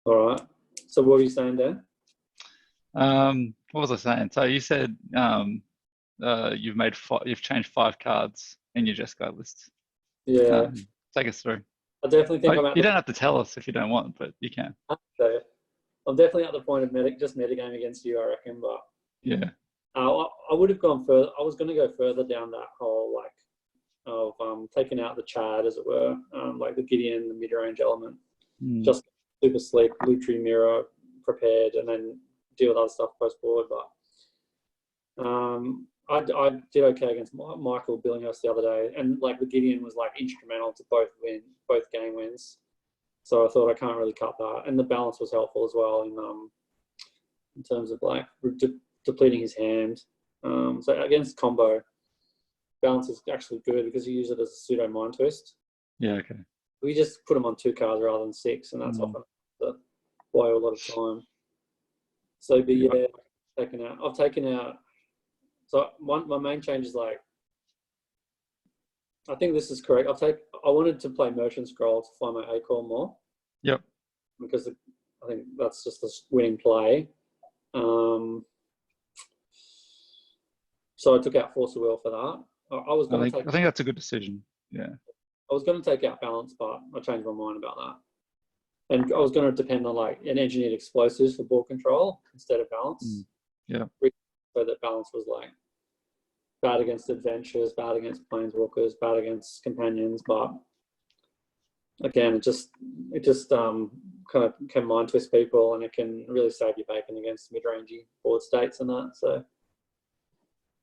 All right. So what were you saying, Dan? What was I saying? So you said you've changed 5 cards in your Jeskai list. Yeah. Take us through. I definitely think you don't have to tell us if you don't want, but you can. Okay. I'm definitely at the point of metagame against you, I reckon. But yeah, I would have gone further. I was going to go further down that whole of taking out the Chad, as it were, like the Gideon, the mid-range element, just super sleep, Lutri mirror prepared, and then deal with other stuff post board. But I did okay against Michael Billinghurst the other day, and like the Gideon was like instrumental to both game wins. So I thought I can't really cut that, and the balance was helpful as well in terms of like depleting his hand. So against combo, balance is actually good because you use it as a pseudo mind twist. Yeah, okay. We just put them on 2 cards rather than 6, and that's often the play a lot of time. So, but yeah, I've taken out. So my main change is like, I think this is correct. I wanted to play Merchant Scroll to find my A-Core more. Yep. Because I think that's just the winning play. So I took out Force of Will for that. I think that's a good decision. Yeah. I was going to take out Balance, but I changed my mind about that. And I was going to depend on like an engineered explosives for ball control instead of Balance. Yeah. So that Balance was like bad against adventures, bad against planeswalkers, bad against companions, but again, it just kind of can mind twist people, and it can really save your bacon against mid-rangey board states and that. So,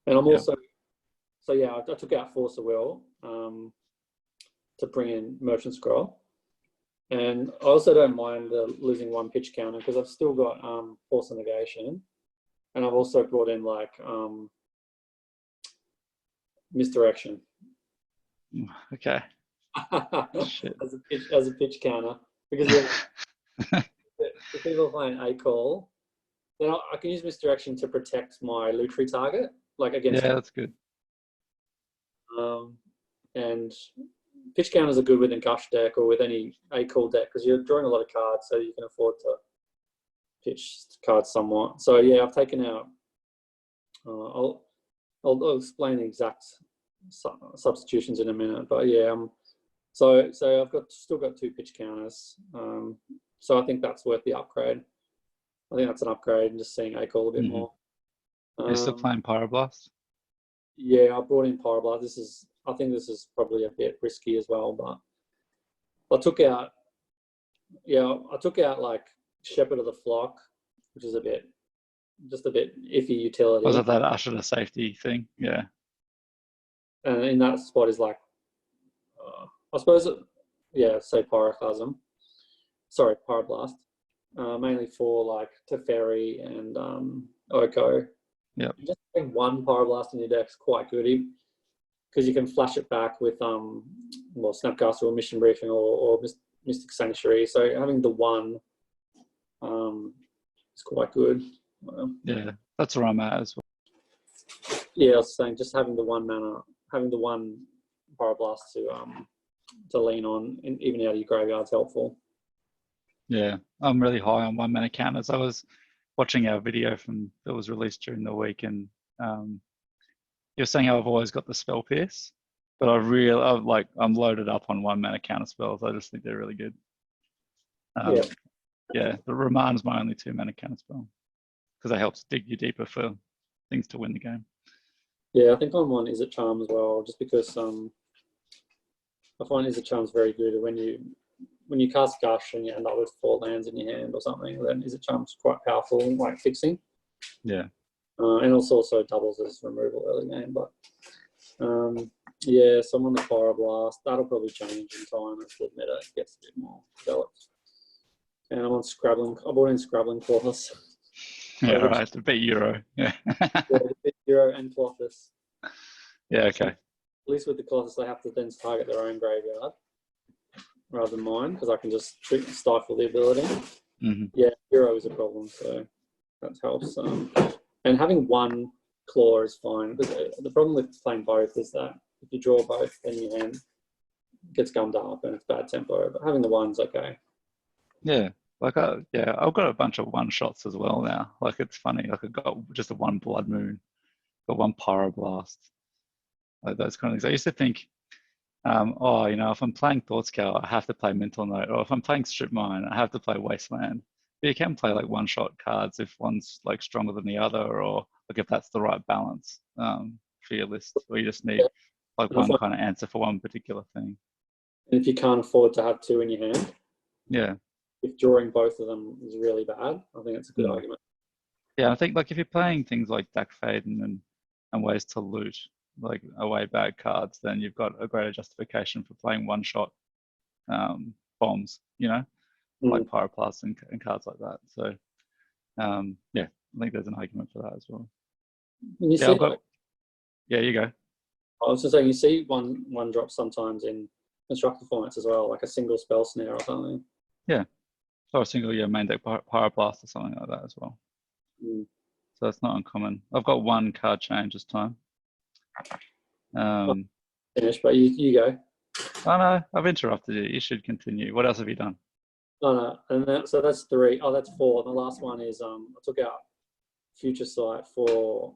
and I'm also, so yeah, I took out Force of Will to bring in Merchant Scroll, and I also don't mind losing 1 pitch counter because I've still got Force of Negation, and I've also brought in like Misdirection. Okay. as a pitch counter, because if people are playing A-Call, then I can use Misdirection to protect my Lutri target, like against. Yeah, that's good. And pitch counters are good with a Gush deck or with any A-Call deck because you're drawing a lot of cards, so you can afford to pitch cards somewhat. So yeah, I've taken out. I'll explain the exact substitutions in a minute, but yeah, so I've still got 2 pitch counters. So I think that's worth the upgrade. I think that's an upgrade, and just seeing A-Call a bit more. You're still playing Pyroblast? Yeah, I brought in Pyroblast. I think this is probably a bit risky as well, but I took out like Shepherd of the Flock, which is just a bit iffy utility. Was it that usher to safety thing? Yeah. And in that spot is like, I suppose, say Pyroclasm. Sorry, Pyroblast. Mainly for like Teferi and Oko. Yeah. Just having 1 Pyroblast in your deck is quite good because you can flash it back with Snapcaster or Mission Briefing or Mystic Sanctuary. So having the 1 is quite good. Yeah, that's where I'm at as well. Yeah, I was saying just having the 1 mana, having the 1 Pyroblast to lean on, and even out of your graveyard, is helpful. Yeah, I'm really high on 1 mana counters. I was watching our video that was released during the week, and you're saying how I've always got the Spell Pierce, but I'm loaded up on 1 mana counter spells. I just think they're really good. Yeah, the Raman's my only 2 mana counter spell because it helps dig you deeper for things to win the game. Yeah, I think I'm on Is It Charm as well, just because I find Is It Charm's very good when you cast Gush and you end up with 4 lands in your hand or something. Then Is It Charm's quite powerful, like fixing. Yeah. And also doubles as removal early game, but yeah, so I'm on the Pyroblast. That'll probably change in time as the meta gets a bit more developed. And I'm on Scrabbling. I bought in Scrabbling Klothys. Yeah, right. To beat Euro. Yeah. To beat Euro and Klothys. Yeah, okay. At least with the Klothys, they have to then target their own graveyard rather than mine, because I can just stifle the ability. Yeah, Euro is a problem, so that helps. And having 1 claw is fine. The problem with playing both is that if you draw both, then your hand gets gummed up and it's bad tempo. But having the 1's okay. Yeah, Like, yeah, I've got a bunch of one shots as well now. Like, it's funny. Like, I've got just a one Blood Moon, got one Pyroblast, like those kind of things. I used to think, oh, you know, if I'm playing Thought Scour, I have to play Mental Note, or if I'm playing Strip Mine, I have to play Wasteland. But you can play like one shot cards if one's like stronger than the other, or like if that's the right balance for your list, or you just need like one kind of answer for one particular thing. And if you can't afford to have two in your hand, yeah. If drawing both of them is really bad, I think it's a good argument. Yeah, I think like if you're playing things like Deck Faden and ways to loot like away bag cards, then you've got a greater justification for playing one shot bombs, you know, like Pyroblast and cards like that. So yeah, I think there's an argument for that as well. You yeah, see, yeah, you go. I was just saying, you see one drop sometimes in constructed formats as well, like a single Spell Snare or something. Yeah, or a single Maindeck Pyroblast or something like that as well. So it's not uncommon. I've got one card change this time. Finish, but you go. Oh no, I've interrupted you. You should continue. What else have you done? No, and so that's 3. Oh, that's 4. And the last one is I took out Future Sight for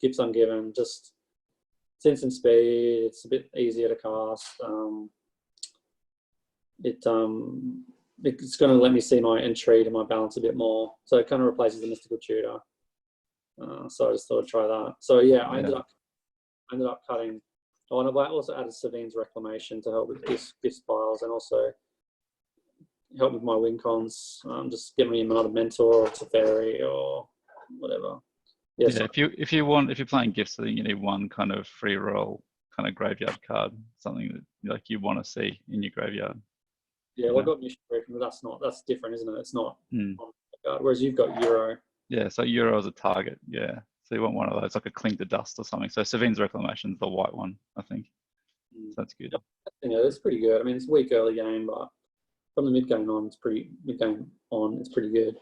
Gifts Ungiven. Just it's instant speed. It's a bit easier to cast. It's going to let me see my Entreat and my balance a bit more. So it kind of replaces the Mystical Tutor. So I just thought I'd try that. So yeah, I ended up cutting. Oh, and I also added Savine's Reclamation to help with gifts piles and also help with my win cons. Just get me another Mentor or Teferi or whatever. Yes. Yeah, if you're playing gifts, I think you need one kind of free roll kind of graveyard card, something that like you want to see in your graveyard. Yeah, well, I got Mission Briefing, but that's different, isn't it? It's not. Whereas you've got Euro. Yeah, so Euro is a target. Yeah, so you want one of those, like a Cling to Dust or something. So Savine's Reclamation is the white one, I think. So that's good. Yeah, it's pretty good. I mean, it's a weak early game, but from the mid game on, it's pretty good.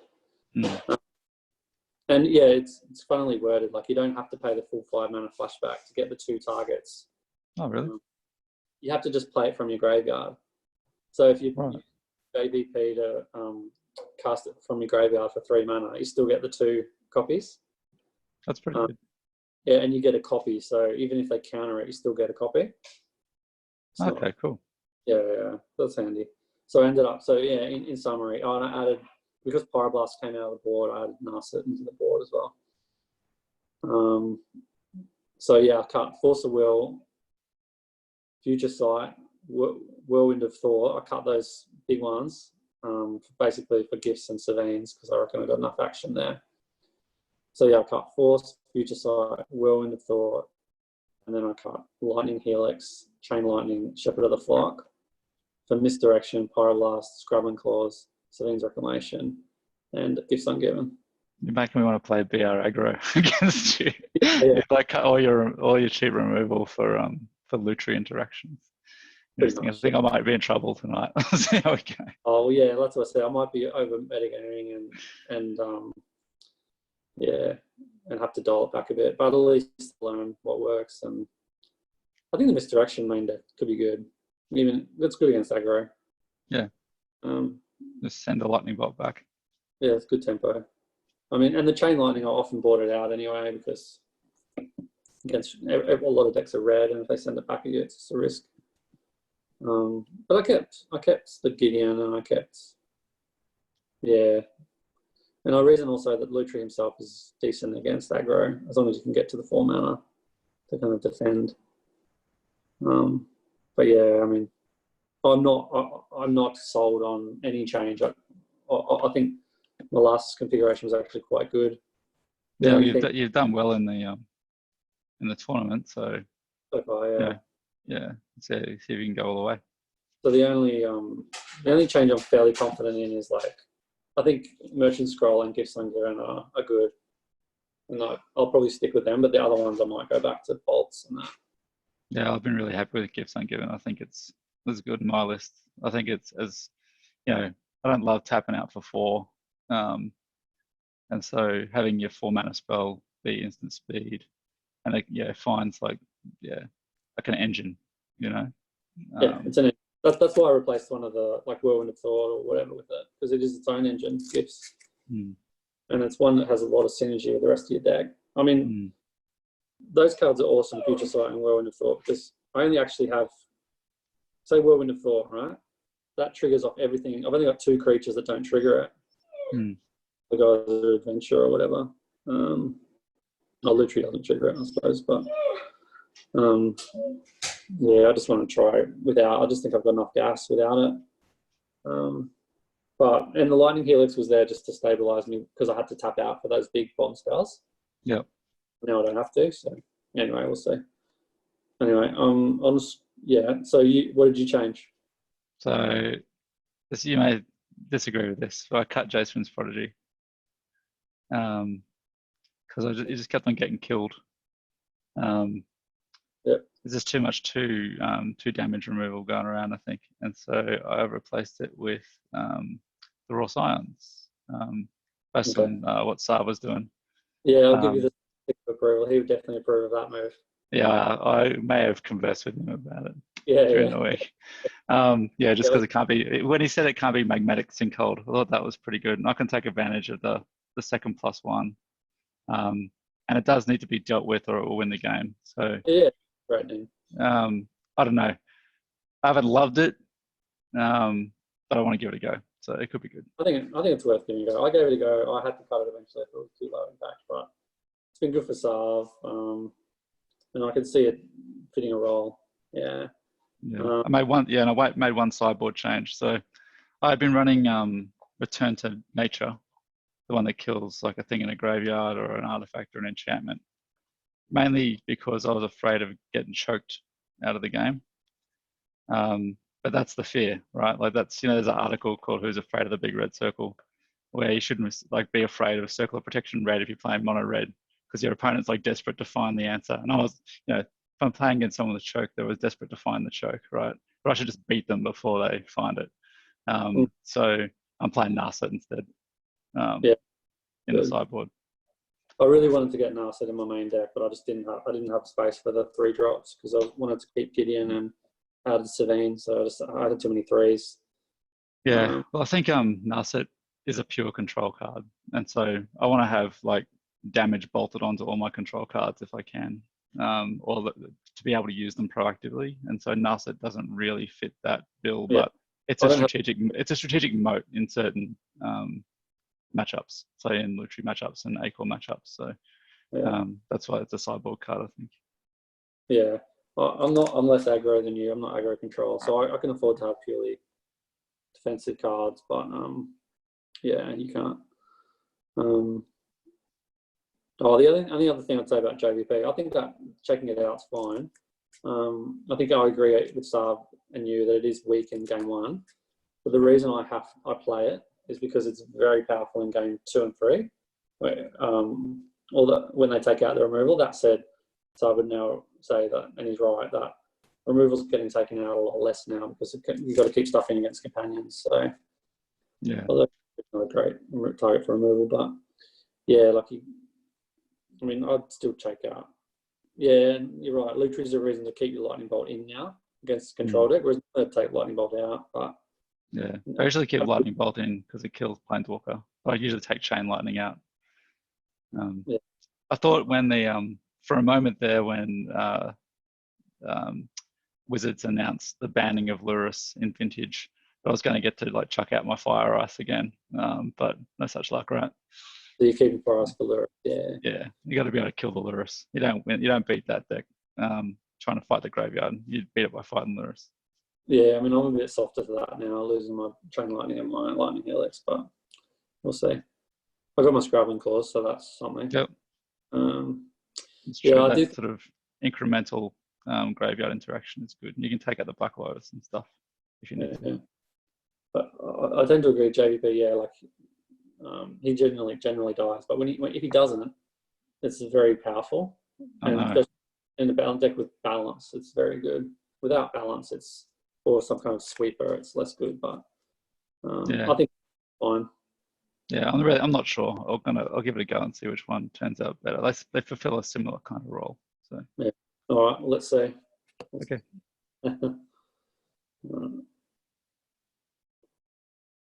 And yeah, it's funnily worded. Like you don't have to pay the full 5 mana flashback to get the 2 targets. Oh, really? You have to just play it from your graveyard. So if you use JBP to cast it from your graveyard for 3 mana, you still get the 2 copies. That's pretty good. Yeah, and you get a copy. So even if they counter it, you still get a copy. So, okay, cool. Yeah, that's handy. So I ended up, in summary, and I added, because Pyroblast came out of the board, I added Narset into the board as well. So yeah, I cut Force of Will, Future Sight, Whirlwind of Thought. I cut those big ones, basically for Gifts and Savines, because I reckon I got enough action there. So yeah, I cut Force, Future Sight, Whirlwind of Thought, and then I cut Lightning Helix, Chain Lightning, Shepherd of the Flock. For Misdirection, Pyroblast, Scrubbing Claws, Savine's Reclamation, and Gifts Ungiven. You're making me want to play BR aggro against you. Yeah. Like cut all your cheap removal for Lutri interactions. I think I might be in trouble tonight. Let's see how we go. Oh yeah, that's what I said. I might be over mitigating and have to dial it back a bit, but at least learn what works. And I think the Misdirection main deck could be good. Even that's good against aggro. Yeah. Just send a lightning bolt back. Yeah, it's good tempo. I mean, and the Chain Lightning, I often bought it out anyway because against a lot of decks are red, and if they send it back at you, it's just a risk. But I kept the Gideon, and and I reason also that Lutri himself is decent against aggro as long as you can get to the 4 mana to kind of defend. But yeah, I mean, I'm not sold on any change. I think the last configuration was actually quite good. Yeah, you've done well in the tournament, so far, yeah. See if you can go all the way. So the only change I'm fairly confident in is I think Merchant Scroll and Gifts Ungiven are good, and I'll probably stick with them. But the other ones I might go back to Bolts and that. Yeah, I've been really happy with Gifts Ungiven. I think it's good in my list. I think it's I don't love tapping out for 4. And so having your 4 mana spell be instant speed, and it finds like an engine, it's an engine. That's why I replaced one of the like Whirlwind of Thought or whatever with it, because it is its own engine, Gifts, and it's one that has a lot of synergy with the rest of your deck. I mean, those cards are awesome, Future Sight and Whirlwind of Thought, because I only actually have, say, Whirlwind of Thought, right? That triggers off everything. I've only got 2 creatures that don't trigger it. The guy's adventure or whatever. Lutri doesn't trigger it, I suppose, but yeah, I just want to try it without. I just think I've got enough gas without it. And the Lightning Helix was there just to stabilize me because I had to tap out for those big bomb spells. Yep. Now I don't have to. So anyway, we'll see. Anyway, yeah. So what did you change? So you may disagree with this, but I cut Jace Prodigy because he just kept on getting killed. Yep. There's just too much two damage removal going around, I think, and so I replaced it with the Raw Scions, based on what Saab was doing. Yeah, I'll give you the approval. He would definitely approve of that move. Yeah, I may have conversed with him about it during the week. Yeah, just because it can't be, when he said it can't be Magmatic Sinkhole, I thought that was pretty good, and I can take advantage of the second +1. And it does need to be dealt with or it will win the game. So yeah, great name. I don't know. I haven't loved it, but I want to give it a go. So it could be good. I think it's worth giving it a go. I gave it a go. I had to cut it eventually. I thought it was too low impact, but it's been good for Sav, and I can see it fitting a role. Yeah. Yeah. I made one sideboard change. So I've been running Return to Nature, the one that kills like a thing in a graveyard or an artifact or an enchantment, mainly because I was afraid of getting choked out of the game. But that's the fear, right? Like that's, there's an article called "Who's Afraid of the Big Red Circle," where you shouldn't like be afraid of a circle of protection red if you're playing mono red, because your opponent's like desperate to find the answer. And I was, if I'm playing against someone with a choke, they was desperate to find the choke, right? But I should just beat them before they find it. So I'm playing Narset instead. In the sideboard. I really wanted to get Narset in my main deck, but I just didn't have space for the 3 drops because I wanted to keep Gideon and added Savine, so I added too many 3s. Yeah, well, I think Narset is a pure control card, and so I want to have like damage bolted onto all my control cards if I can, or to be able to use them proactively. And so Narset doesn't really fit that bill, but it's a strategic moat in certain matchups, so in Lutri matchups and Acor matchups. So that's why it's a sideboard card, I think. Yeah, I'm less aggro than you. I'm not aggro control, so I can afford to have purely defensive cards. But yeah, you can't. The only other thing I'd say about JVP, I think that checking it out's fine. I think I agree with Saab and you that it is weak in game 1, but the reason I play it is because it's very powerful in game 2 and 3. When they take out the removal. That said, so I would now say that, and he's right, that removal's getting taken out a lot less now because you've got to keep stuff in against companions. So yeah, although it's not a great target for removal, but yeah, I'd still check out. Yeah, you're right. Lutri's a reason to keep your Lightning Bolt in now against control deck, whereas I'd take Lightning Bolt out, but. Yeah, I usually keep Lightning Bolt in because it kills Planeswalker. But I usually take Chain Lightning out. I thought when for a moment there when Wizards announced the banning of Lurrus in Vintage, I was going to get to like chuck out my Fire Ice again, but no such luck, right? So you're keeping Fire Ice for Lurrus, yeah. Yeah, you got to be able to kill the Lurrus. You don't beat that deck trying to fight the graveyard. You beat it by fighting Lurrus. Yeah, I'm a bit softer for that now, losing my Chain Lightning and my Lightning Helix, but we'll see. I got my Scrabbling Claws, so that's something. Yep. It's true. I do sort of incremental graveyard interaction is good. And you can take out the Black Lotus and stuff if you need to. Yeah. But I tend to agree with JVP. Yeah, he generally dies, but if he doesn't, it's very powerful. And in the balance deck with balance, it's very good. Without balance, or some kind of sweeper, it's less good. But I think it's fine. Yeah, I'm not sure. I'll give it a go and see which one turns out better. They fulfill a similar kind of role. So yeah. All right, let's see. Okay. Right.